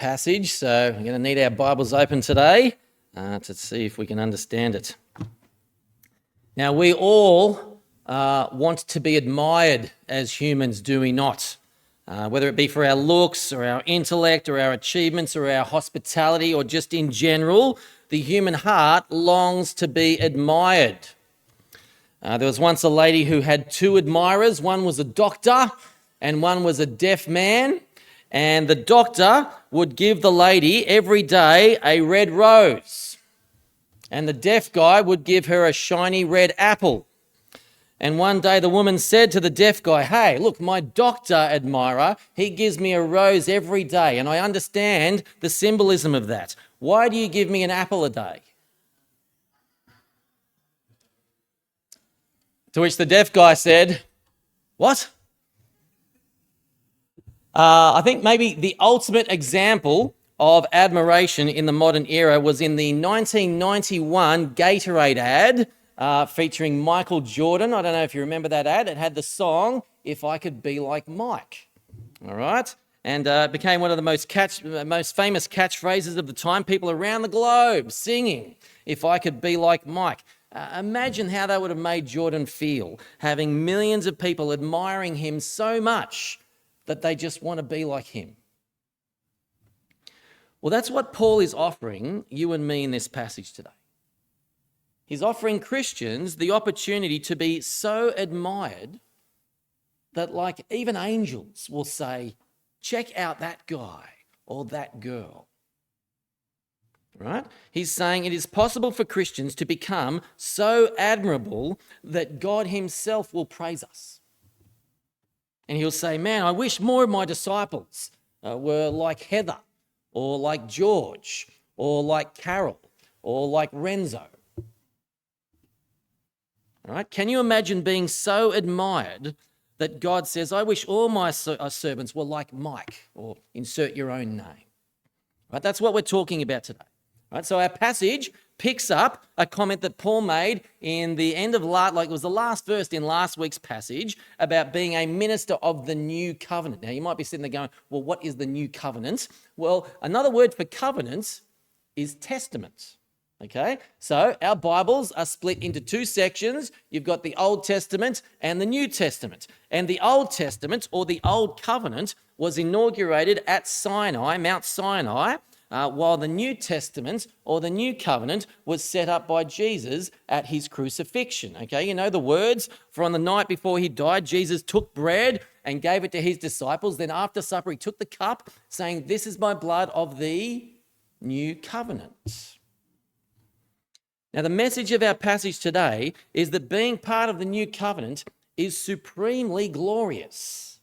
passage, so we're going to need our Bibles open today to see if we can understand it. Now, we all want to be admired as humans, do we not? Whether it be for our looks or our intellect or our achievements or our hospitality or just in general, the human heart longs to be admired. There was once a lady who had two admirers. One was a doctor and one was a deaf man. And the doctor would give the lady every day a red rose. And the deaf guy would give her a shiny red apple. And one day the woman said to the deaf guy, "Hey, look, my doctor admirer, he gives me a rose every day, and I understand the symbolism of that. Why do you give me an apple a day?" To which the deaf guy said, "What?" I think maybe the ultimate example of admiration in the modern era was in the 1991 Gatorade ad featuring Michael Jordan. I don't know if you remember that ad. It had the song, "If I Could Be Like Mike." All right? And it became one of the most famous catchphrases of the time. People around the globe singing, "If I Could Be Like Mike." Imagine how that would have made Jordan feel, having millions of people admiring him so much that they just want to be like him. Well, that's what Paul is offering you and me in this passage today. He's offering Christians the opportunity to be so admired that, like, even angels will say, "Check out that guy or that girl." Right? He's saying it is possible for Christians to become so admirable that God himself will praise us. And he'll say, "Man, I wish more of my disciples were like Heather or like George or like Carol or like Renzo." All right? Can you imagine being so admired that God says, "I wish all my servants were like Mike," or insert your own name? Right? That's what we're talking about today. Right? So our passage picks up a comment that Paul made in the end of it was the last verse in last week's passage about being a minister of the new covenant. Now you might be sitting there going, "Well, what is the new covenant?" Well, another word for covenant is testament. Okay, so our Bibles are split into two sections. You've got the Old Testament and the New Testament. And the Old Testament, or the Old Covenant, was inaugurated at Sinai, Mount Sinai, while the New Testament, or the New Covenant, was set up by Jesus at his crucifixion. Okay, you know the words, for on the night before he died, Jesus took bread and gave it to his disciples. Then after supper, he took the cup, saying, "This is my blood of the new covenant." Now, the message of our passage today is that being part of the new covenant is supremely glorious.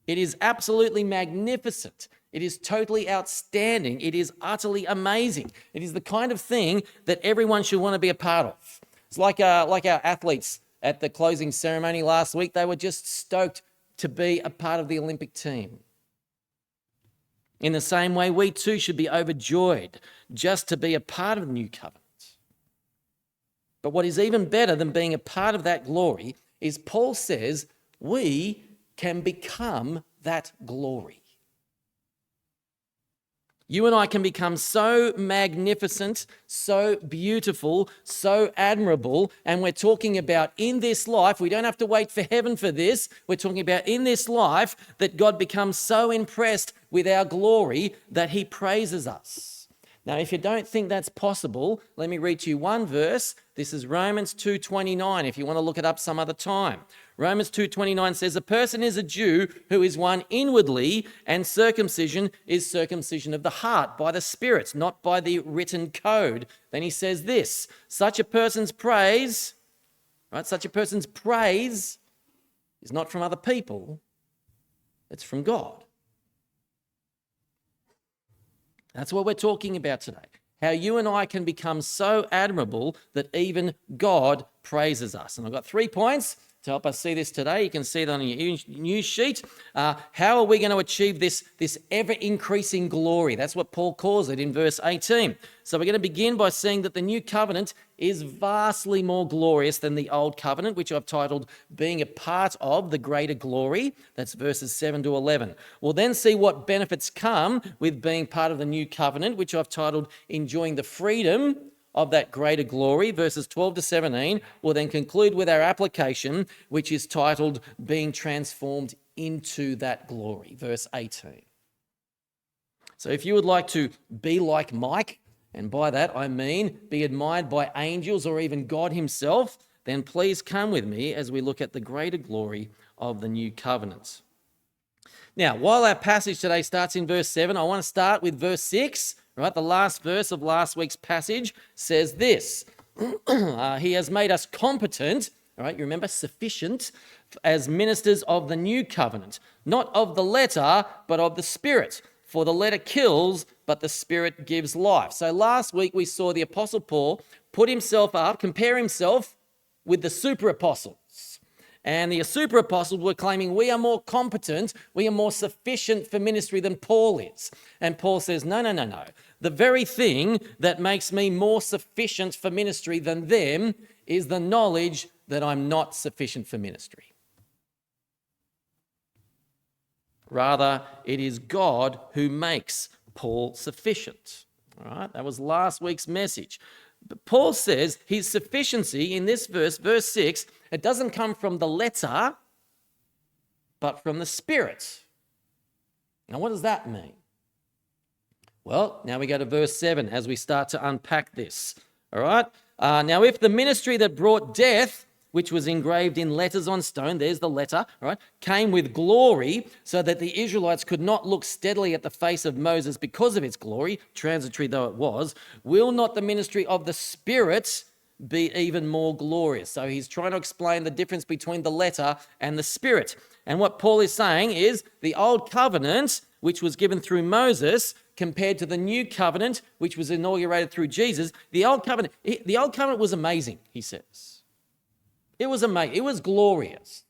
It is absolutely magnificent. It is totally outstanding. It is utterly amazing. It is the kind of thing that everyone should want to be a part of. It's like our athletes at the closing ceremony last week. They were just stoked to be a part of the Olympic team. In the same way, we too should be overjoyed just to be a part of the new covenant. But what is even better than being a part of that glory is Paul says we can become that glory. You and I can become so magnificent, so beautiful, so admirable, and we're talking about in this life, we don't have to wait for heaven for this, we're talking about in this life that God becomes so impressed with our glory that he praises us. Now, if you don't think that's possible, let me read to you one verse. This is Romans 2:29, if you want to look it up some other time. Romans 2:29 says, "A person is a Jew who is one inwardly, and circumcision is circumcision of the heart by the Spirit, not by the written code." Then he says this, such a person's praise is not from other people, it's from God. That's what we're talking about today. How you and I can become so admirable that even God praises us. And I've got 3 points. to help us see this today. You can see it on your news sheet. How are we going to achieve this ever-increasing glory? That's what Paul calls it in verse 18. So we're going to begin by seeing that the new covenant is vastly more glorious than the old covenant, which I've titled Being a Part of the Greater Glory. That's verses 7 to 11. We'll then see what benefits come with being part of the new covenant, which I've titled Enjoying the Freedom of that greater glory, verses 12 to 17. We'll then conclude with our application, which is titled Being Transformed into that Glory, verse 18. So if you would like to be like Mike, and by that I mean be admired by angels or even God himself, then please come with me as we look at the greater glory of the new covenant. Now, while our passage today starts in verse 7, I want to start with verse 6. Right, the last verse of last week's passage says this. He has made us competent, all right, you remember, sufficient, as ministers of the new covenant, not of the letter, but of the Spirit. For the letter kills, but the Spirit gives life. So last week we saw the Apostle Paul put himself up, compare himself with the super apostles. And the super apostles were claiming we are more competent, we are more sufficient for ministry than Paul is. And Paul says, no. The very thing that makes me more sufficient for ministry than them is the knowledge that I'm not sufficient for ministry. Rather, it is God who makes Paul sufficient. All right, that was last week's message. But Paul says his sufficiency in this verse, verse 6, it doesn't come from the letter, but from the Spirit. Now, what does that mean? Well, now we go to verse 7 as we start to unpack this. All right? Now, if the ministry that brought death, which was engraved in letters on stone, there's the letter, all right, came with glory so that the Israelites could not look steadily at the face of Moses because of its glory, transitory though it was, will not the ministry of the Spirit be even more glorious? So he's trying to explain the difference between the letter and the Spirit. And what Paul is saying is the old covenant, which was given through Moses, compared to the new covenant, which was inaugurated through Jesus, the old covenant was amazing, he says. It was amazing. It was glorious.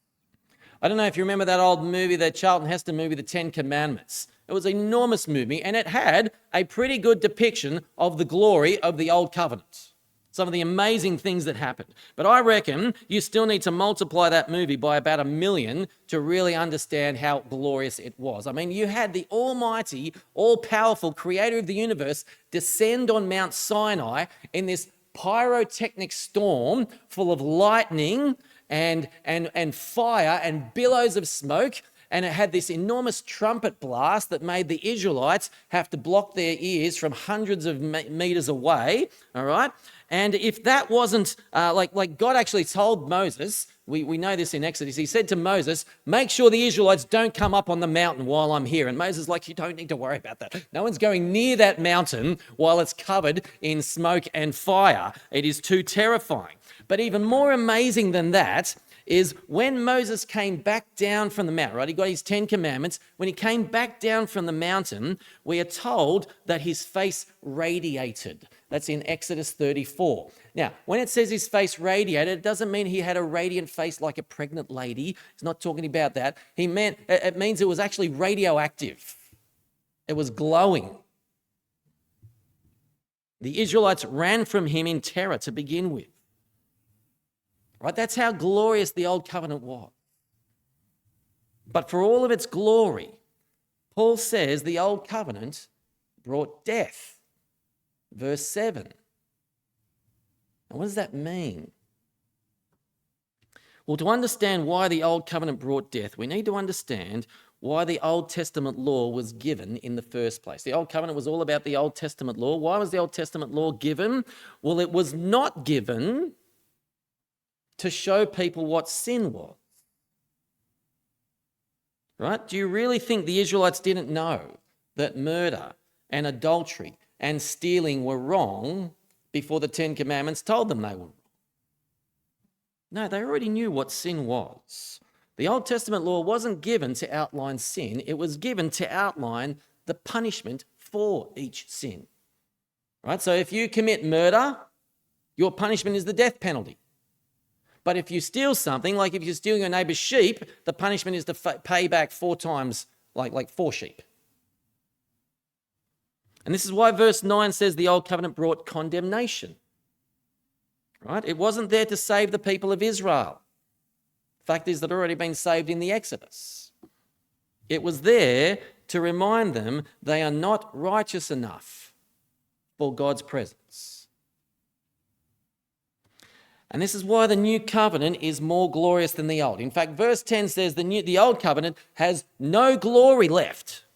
I don't know if you remember that old movie, that Charlton Heston movie, The 10 Commandments. It was an enormous movie, and it had a pretty good depiction of the glory of the old covenant. Some of the amazing things that happened. But I reckon you still need to multiply that movie by about 1 million to really understand how glorious it was. I mean, you had the almighty, all-powerful creator of the universe descend on Mount Sinai in this pyrotechnic storm full of lightning and fire and billows of smoke. And it had this enormous trumpet blast that made the Israelites have to block their ears from hundreds of meters away, all right? And if that wasn't, like God actually told Moses, we know this in Exodus, he said to Moses, make sure the Israelites don't come up on the mountain while I'm here. And Moses is like, you don't need to worry about that. No one's going near that mountain while it's covered in smoke and fire. It is too terrifying. But even more amazing than that is when Moses came back down from the mountain, right? He got his 10 commandments. When he came back down from the mountain, we are told that his face radiated. That's in Exodus 34. Now, when it says his face radiated, it doesn't mean he had a radiant face like a pregnant lady. It's not talking about that. It means it was actually radioactive. It was glowing. The Israelites ran from him in terror to begin with. Right? That's how glorious the old covenant was. But for all of its glory, Paul says the old covenant brought death. Verse 7. Now, what does that mean? Well, to understand why the old covenant brought death, we need to understand why the Old Testament law was given in the first place. The Old Covenant was all about the Old Testament law. Why was the Old Testament law given? Well, it was not given to show people what sin was. Right? Do you really think the Israelites didn't know that murder and adultery and stealing were wrong before the 10 Commandments told them they were wrong? No, they already knew what sin was. The Old Testament law wasn't given to outline sin. It was given to outline the punishment for each sin. Right? So if you commit murder, your punishment is the death penalty. But if you steal something, like if you're stealing your neighbour's sheep, the punishment is to pay back 4 times, like 4 sheep. And this is why verse 9 says the old covenant brought condemnation. Right? It wasn't there to save the people of Israel. Fact is that already been saved in the Exodus. It was there to remind them they are not righteous enough for God's presence. And this is why the new covenant is more glorious than the old. In fact, verse 10 says the old covenant has no glory left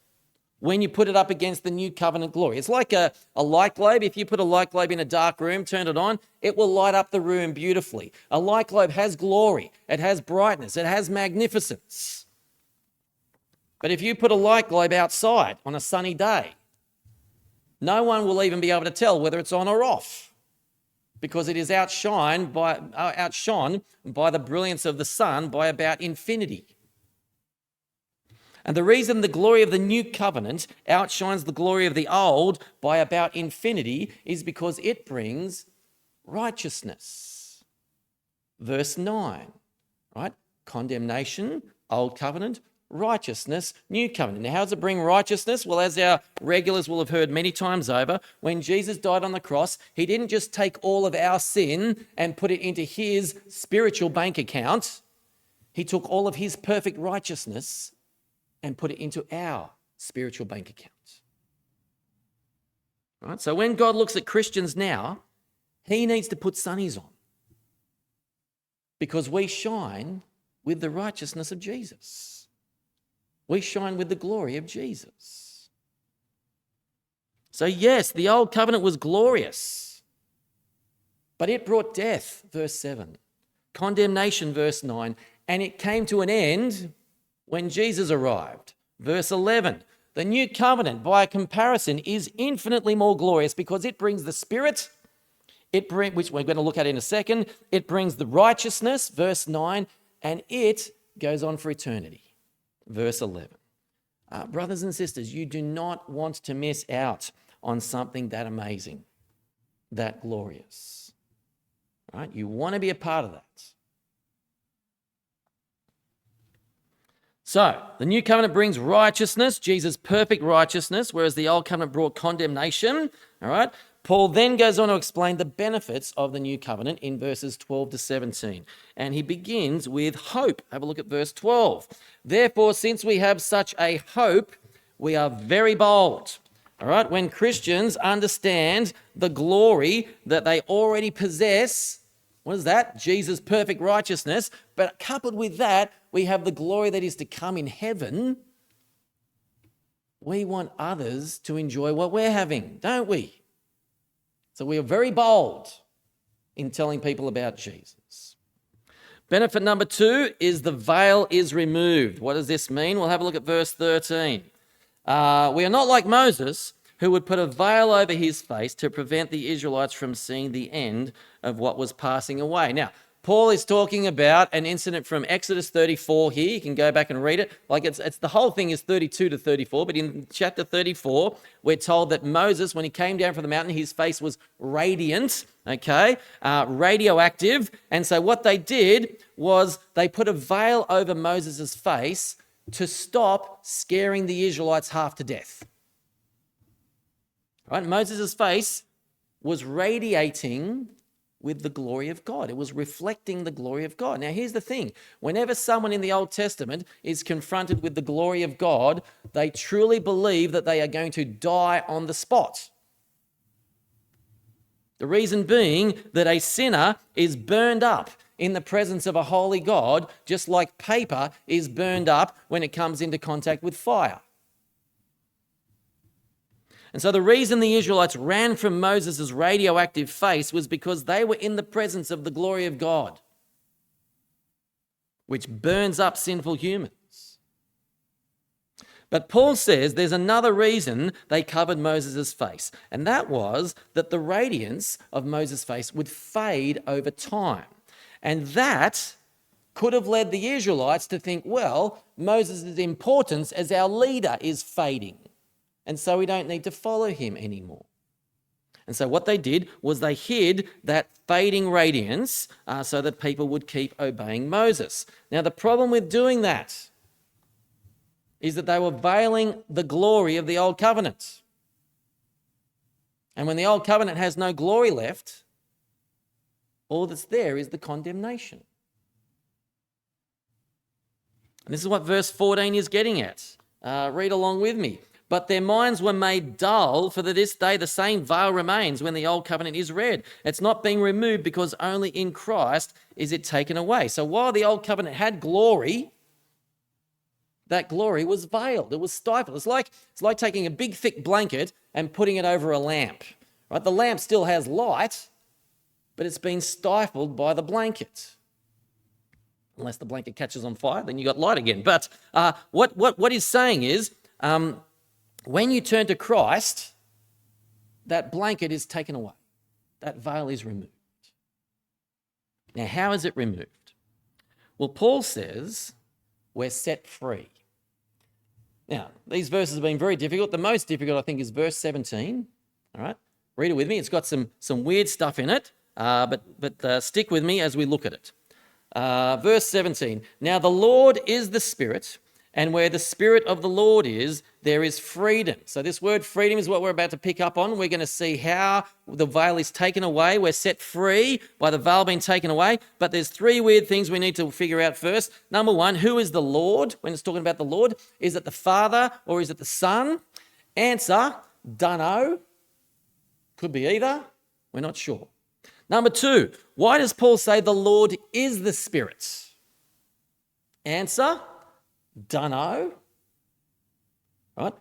when you put it up against the new covenant glory. It's like a light globe. If you put a light globe in a dark room, turn it on, it will light up the room beautifully. A light globe has glory. It has brightness. It has magnificence. But if you put a light globe outside on a sunny day, no one will even be able to tell whether it's on or off, because it is outshone by the brilliance of the sun by about infinity. And the reason the glory of the new covenant outshines the glory of the old by about infinity is because it brings righteousness. Verse 9, right? Condemnation, old covenant, righteousness, new covenant. Now, how does it bring righteousness? Well, as our regulars will have heard many times over, when Jesus died on the cross, he didn't just take all of our sin and put it into his spiritual bank account. He took all of his perfect righteousness and put it into our spiritual bank account. Right? So when God looks at Christians now, he needs to put sunnies on, because we shine with the righteousness of Jesus. We shine with the glory of Jesus. So yes, the old covenant was glorious, but it brought death, verse 7, condemnation, verse 9, and it came to an end when Jesus arrived. Verse 11, the new covenant, by comparison, is infinitely more glorious because it brings the Spirit, which we're going to look at in a second. It brings the righteousness, verse 9, and it goes on for eternity. Verse 11. Brothers and sisters, you do not want to miss out on something that amazing, that glorious. Right? You want to be a part of that. So, the new covenant brings righteousness, Jesus' perfect righteousness, whereas the old covenant brought condemnation. All right? Paul then goes on to explain the benefits of the new covenant in verses 12 to 17. And he begins with hope. Have a look at verse 12. Therefore, since we have such a hope, we are very bold. All right? When Christians understand the glory that they already possess, what is that? Jesus' perfect righteousness. But coupled with that, we have the glory that is to come in heaven. We want others to enjoy what we're having, don't we? So we are very bold in telling people about Jesus. Benefit number 2 is the veil is removed. What does this mean? We'll have a look at verse 13. We are not like Moses, who would put a veil over his face to prevent the Israelites from seeing the end of what was passing away. Now, Paul is talking about an incident from Exodus 34 here. You can go back and read it. Like it's the whole thing is 32 to 34, but in chapter 34, we're told that Moses, when he came down from the mountain, his face was radiant, radioactive. And so what they did was they put a veil over Moses' face to stop scaring the Israelites half to death. Right? Moses' face was radiating with the glory of God. It was reflecting the glory of God. Now, here's the thing. Whenever someone in the Old Testament is confronted with the glory of God, they truly believe that they are going to die on the spot. The reason being that a sinner is burned up in the presence of a holy God, just like paper is burned up when it comes into contact with fire. And so the reason the Israelites ran from Moses' radioactive face was because they were in the presence of the glory of God, which burns up sinful humans. But Paul says there's another reason they covered Moses' face, and that was that the radiance of Moses' face would fade over time. And that could have led the Israelites to think, well, Moses' importance as our leader is fading, and so we don't need to follow him anymore. And so what they did was they hid that fading radiance so that people would keep obeying Moses. Now, the problem with doing that is that they were veiling the glory of the old covenant. And when the old covenant has no glory left, all that's there is the condemnation. And this is what verse 14 is getting at. Read along with me. But their minds were made dull, for to this day the same veil remains when the old covenant is read. It's not being removed because only in Christ is it taken away. So while the old covenant had glory, that glory was veiled. It was stifled. It's like taking a big thick blanket and putting it over a lamp. Right? The lamp still has light, but it's been stifled by the blanket. Unless the blanket catches on fire, then you got light again. But what he's saying is, when you turn to Christ, that blanket is taken away. That veil is removed. Now, how is it removed? Well, Paul says we're set free. Now, these verses have been very difficult. The most difficult, I think, is verse 17. All right, read it with me. It's got some weird stuff in it, but stick with me as we look at it. Verse 17. Now, the Lord is the Spirit, and where the Spirit of the Lord is, there is freedom. So this word freedom is what we're about to pick up on. We're going to see how the veil is taken away. We're set free by the veil being taken away. But there's three weird things we need to figure out first. Number one, who is the Lord? When it's talking about the Lord, is it the Father or is it the Son? Answer, dunno. Could be either. We're not sure. Number two, why does Paul say the Lord is the Spirit? Answer, dunno. Right?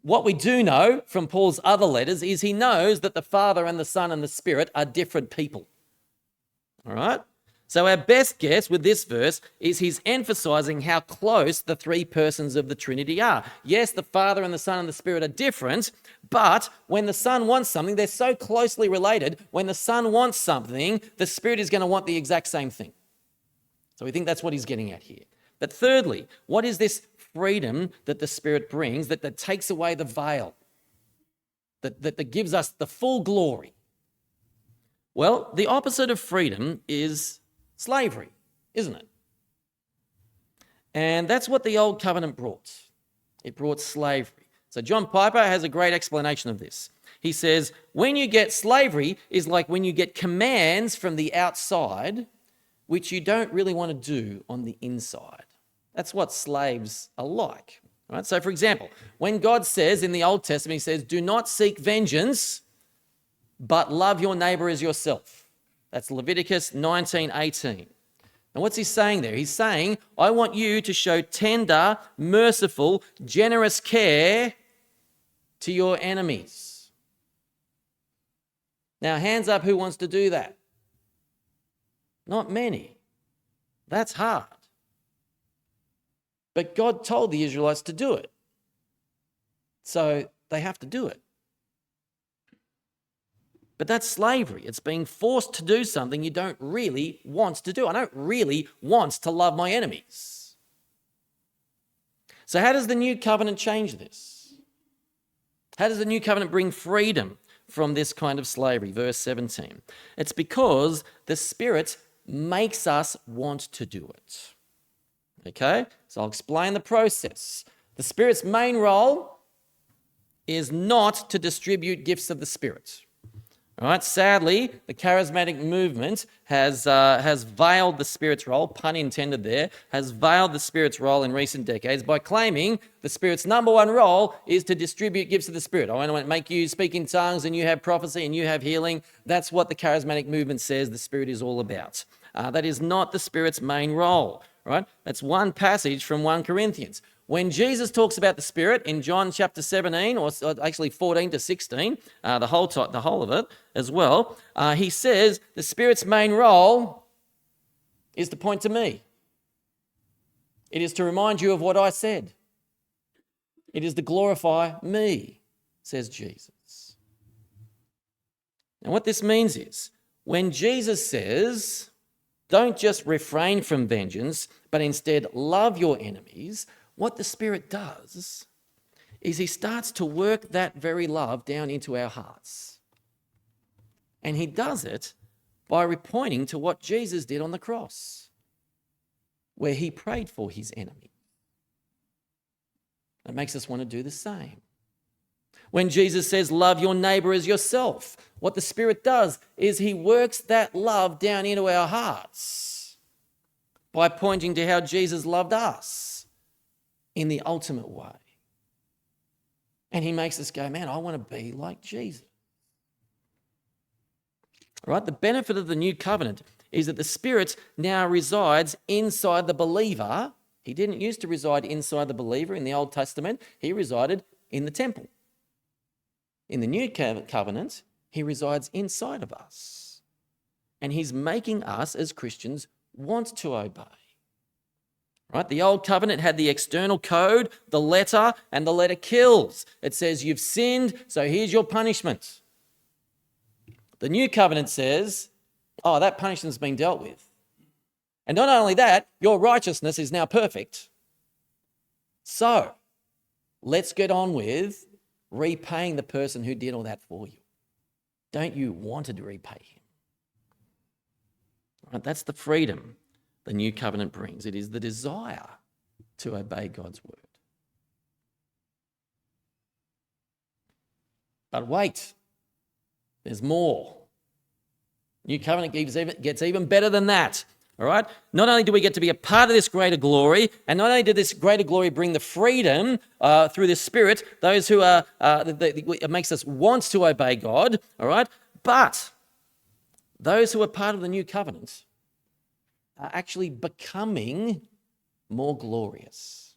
What we do know from Paul's other letters is he knows that the Father and the Son and the Spirit are different people. All right? So our best guess with this verse is he's emphasizing how close the three persons of the Trinity are. Yes, the Father and the Son and the Spirit are different, but when the Son wants something, they're so closely related. When the Son wants something, the Spirit is going to want the exact same thing. So we think that's what he's getting at here. But thirdly, what is this freedom that the Spirit brings that takes away the veil, that gives us the full glory? Well, the opposite of freedom is slavery, isn't it? And that's what the old covenant brought. It brought slavery. So John Piper has a great explanation of this. He says, when you get slavery is like when you get commands from the outside, which you don't really want to do on the inside. That's what slaves are like. Right? So, for example, when God says in the Old Testament, he says, do not seek vengeance, but love your neighbor as yourself. That's Leviticus 19:18. And what's he saying there? He's saying, I want you to show tender, merciful, generous care to your enemies. Now, hands up, who wants to do that? Not many. That's hard. But God told the Israelites to do it. So they have to do it. But that's slavery. It's being forced to do something you don't really want to do. I don't really want to love my enemies. So how does the new covenant change this? How does the new covenant bring freedom from this kind of slavery? Verse 17. It's because the Spirit makes us want to do it. Okay? So I'll explain the process. The Spirit's main role is not to distribute gifts of the Spirit. All right, sadly, the charismatic movement has veiled the Spirit's role, pun intended there, has veiled the Spirit's role in recent decades by claiming the Spirit's number one role is to distribute gifts of the Spirit. I want to make you speak in tongues and you have prophecy and you have healing. That's what the charismatic movement says the Spirit is all about. That is not the Spirit's main role, right? That's one passage from 1 Corinthians. When Jesus talks about the Spirit in John chapter 17, or actually 14 to 16, the whole of it as well, he says the Spirit's main role is to point to me. It is to remind you of what I said. It is to glorify me, says Jesus. And what this means is, when Jesus says, don't just refrain from vengeance, but instead love your enemies, what the Spirit does is he starts to work that very love down into our hearts. And he does it by pointing to what Jesus did on the cross, where he prayed for his enemy. It makes us want to do the same. When Jesus says, love your neighbor as yourself, what the Spirit does is he works that love down into our hearts by pointing to how Jesus loved us in the ultimate way. And he makes us go, man, I want to be like Jesus. All right? The benefit of the new covenant is that the Spirit now resides inside the believer. He didn't used to reside inside the believer in the Old Testament. He resided in the temple. In the new covenant, he resides inside of us. And he's making us as Christians want to obey. Right? The old covenant had the external code, the letter, and the letter kills. It says you've sinned, so here's your punishment. The new covenant says, oh, that punishment's been dealt with. And not only that, your righteousness is now perfect. So, let's get on with repaying the person who did all that for you. Don't you want to repay him? Right? That's the freedom the new covenant brings. It is the desire to obey God's word. But wait, there's more. New covenant gets even better than that. All right? Not only do we get to be a part of this greater glory, and not only did this greater glory bring the freedom through the Spirit, those who are, it makes us want to obey God, all right? But those who are part of the new covenant are actually becoming more glorious.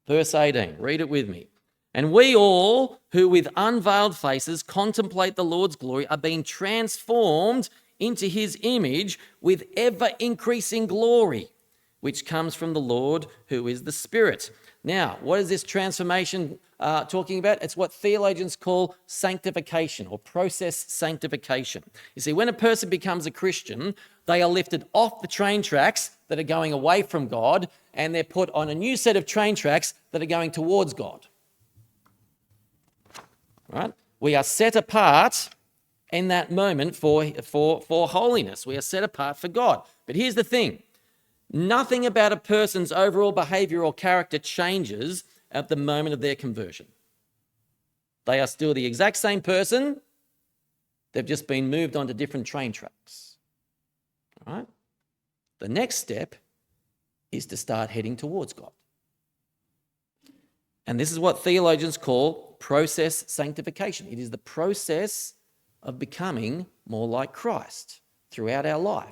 Verse 18, read it with me. And we all who with unveiled faces contemplate the Lord's glory are being transformed into his image with ever-increasing glory, which comes from the Lord who is the Spirit. Now, what is this transformation talking about? It's what theologians call sanctification or process sanctification. You see, when a person becomes a Christian, they are lifted off the train tracks that are going away from God, and they're put on a new set of train tracks that are going towards God. Right? We are set apart in that moment for holiness. We are set apart for God. But here's the thing. Nothing about a person's overall behavior or character changes at the moment of their conversion. They are still the exact same person. They've just been moved onto different train tracks. All right? The next step is to start heading towards God. And this is what theologians call process sanctification. It is the process of becoming more like Christ throughout our life.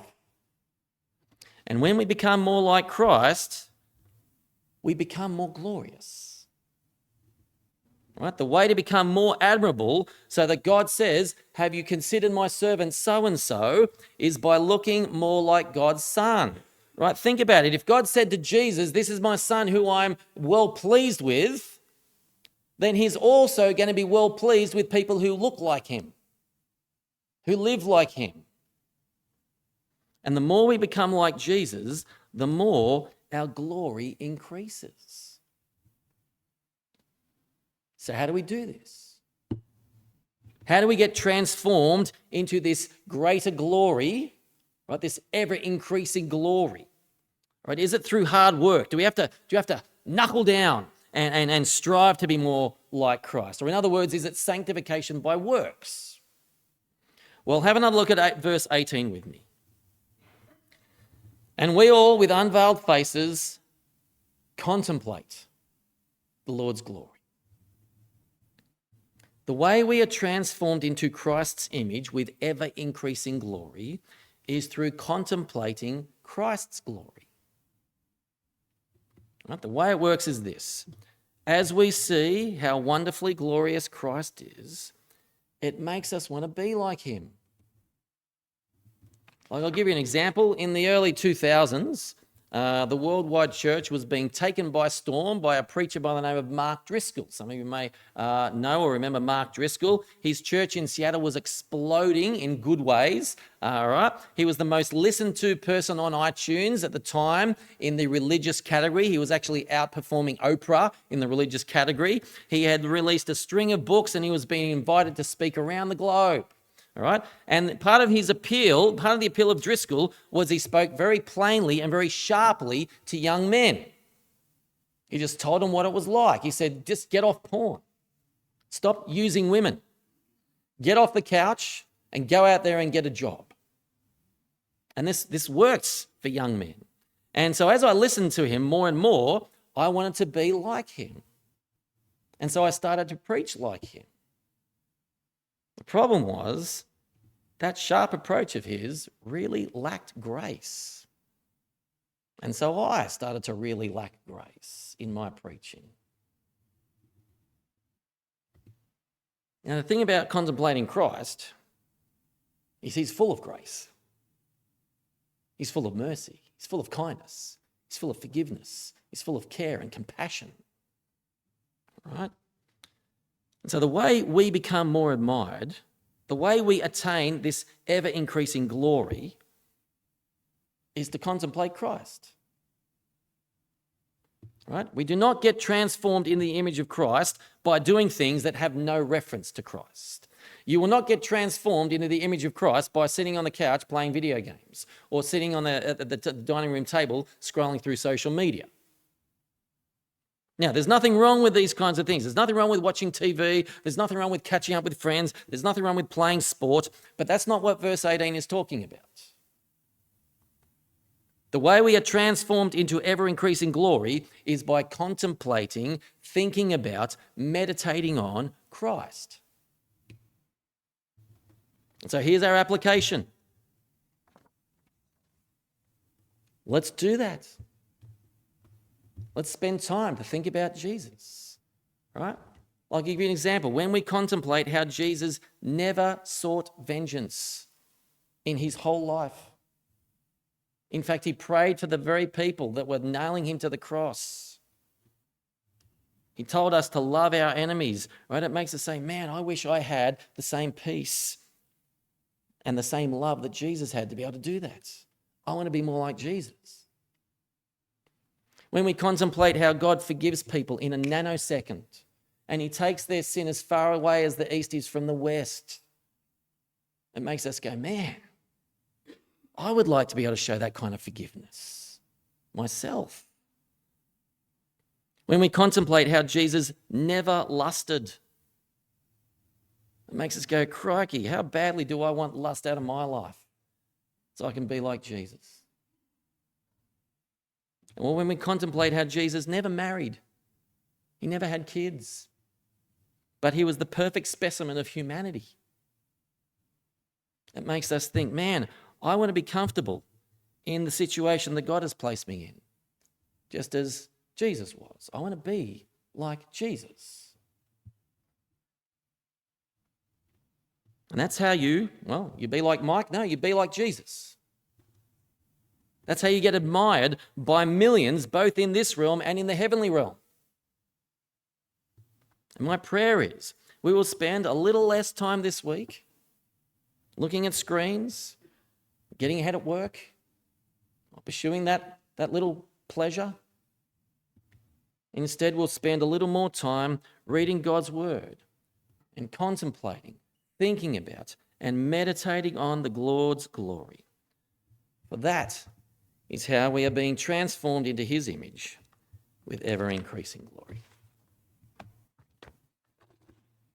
And when we become more like Christ, we become more glorious. Right? The way to become more admirable, so that God says, have you considered my servant so-and-so, is by looking more like God's Son. Right? Think about it. If God said to Jesus, this is my Son who I'm well pleased with, then he's also going to be well pleased with people who look like him, who live like him. And the more we become like Jesus, the more our glory increases. So how do we do this? How do we get transformed into this greater glory, right? This ever-increasing glory, right? Is it through hard work? Do you have to knuckle down and strive to be more like Christ? Or in other words, is it sanctification by works? Well, have another look at verse 18 with me. And we all, with unveiled faces, contemplate the Lord's glory. The way we are transformed into Christ's image with ever-increasing glory is through contemplating Christ's glory. Right? The way it works is this. As we see how wonderfully glorious Christ is, it makes us want to be like him. Like, I'll give you an example. In the early 2000s, the worldwide church was being taken by storm by a preacher by the name of Mark Driscoll. Some of you may know or remember Mark Driscoll. His church in Seattle was exploding in good ways. All right. He was the most listened to person on iTunes at the time in the religious category. He was actually outperforming Oprah in the religious category. He had released a string of books and he was being invited to speak around the globe. All right? And part of his appeal, part of the appeal of Driscoll was he spoke very plainly and very sharply to young men. He just told them what it was like. He said, just get off porn. Stop using women. Get off the couch and go out there and get a job. And this works for young men. And so as I listened to him more and more, I wanted to be like him. And so I started to preach like him. The problem was that sharp approach of his really lacked grace. And so I started to really lack grace in my preaching. Now, the thing about contemplating Christ is he's full of grace. He's full of mercy. He's full of kindness. He's full of forgiveness. He's full of care and compassion. Right? And so the way we become more admired, the way we attain this ever-increasing glory is to contemplate Christ. Right? We do not get transformed in the image of Christ by doing things that have no reference to Christ. You will not get transformed into the image of Christ by sitting on the couch playing video games or sitting on the dining room table scrolling through social media. Now, there's nothing wrong with these kinds of things. There's nothing wrong with watching TV. There's nothing wrong with catching up with friends. There's nothing wrong with playing sport. But that's not what verse 18 is talking about. The way we are transformed into ever-increasing glory is by contemplating, thinking about, meditating on Christ. And so here's our application. Let's do that. Let's spend time to think about Jesus, right? I'll give you an example. When we contemplate how Jesus never sought vengeance in his whole life. In fact, he prayed for the very people that were nailing him to the cross. He told us to love our enemies, right? It makes us say, man, I wish I had the same peace and the same love that Jesus had to be able to do that. I want to be more like Jesus. When we contemplate how God forgives people in a nanosecond and he takes their sin as far away as the east is from the west, it makes us go, man, I would like to be able to show that kind of forgiveness myself. When we contemplate how Jesus never lusted, it makes us go, crikey, how badly do I want lust out of my life so I can be like Jesus? Or when we contemplate how Jesus never married, he never had kids, but he was the perfect specimen of humanity. It makes us think, man, I want to be comfortable in the situation that God has placed me in, just as Jesus was. I want to be like Jesus. And that's how you be like Mike? No, you be like Jesus. That's how you get admired by millions, both in this realm and in the heavenly realm. And my prayer is we will spend a little less time this week looking at screens, getting ahead at work, or pursuing that little pleasure. Instead, we'll spend a little more time reading God's word and contemplating, thinking about, and meditating on the Lord's glory. For that is how we are being transformed into his image with ever-increasing glory.